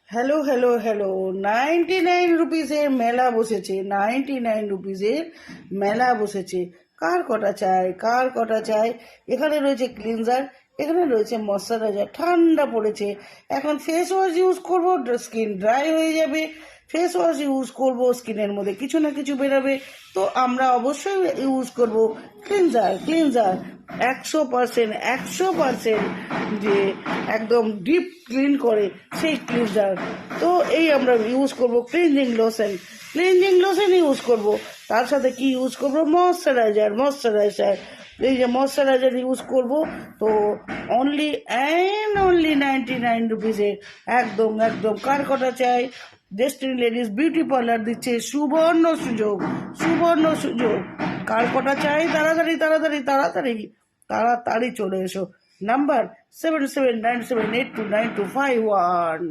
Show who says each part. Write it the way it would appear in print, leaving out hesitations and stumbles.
Speaker 1: Hello hello hello 99 রুপিসের মেলা বসেছে। 99 রুপিসের মেলা বসেছে। কার কটা চাই, কার কটা চাই? এখানে রয়েছে ক্লিনজার, এখানে রয়েছে ময়শ্চারাইজার। ঠান্ডা পড়েছে, এখন ফেস ওয়াশ ইউজ করবো, স্কিন ড্রাই হয়ে যাবে। ফেস ওয়াশ ইউজ করবো, স্কিনের মধ্যে কিছু না কিছু বেরোবে, তো আমরা অবশ্যই ইউজ করব ক্লিনজার। ক্লিনজার 100% যে একদম ডিপ ক্লিন করে সেই ক্লিনজার। তো এই আমরা ইউজ করব cleansing lotion. Cleansing lotion use করব, তার সাথে কি ইউজ করব? ময়শ্চারাইজার। এই যে ময়শ্চারাইজার ইউজ করব, তো অনলি 99 রুপিসে একদম একদম। কার কটা চাই? ডেস্টিনি লেডিস বিউটি পার্লার দিচ্ছে সুবর্ণ সুযোগ, সুবর্ণ সুযোগ। কার কটা চাই? তাড়াতাড়ি তাড়াতাড়ি তাড়াতাড়ি তাড়াতাড়ি চলে এসো। নাম্বার 7797829251।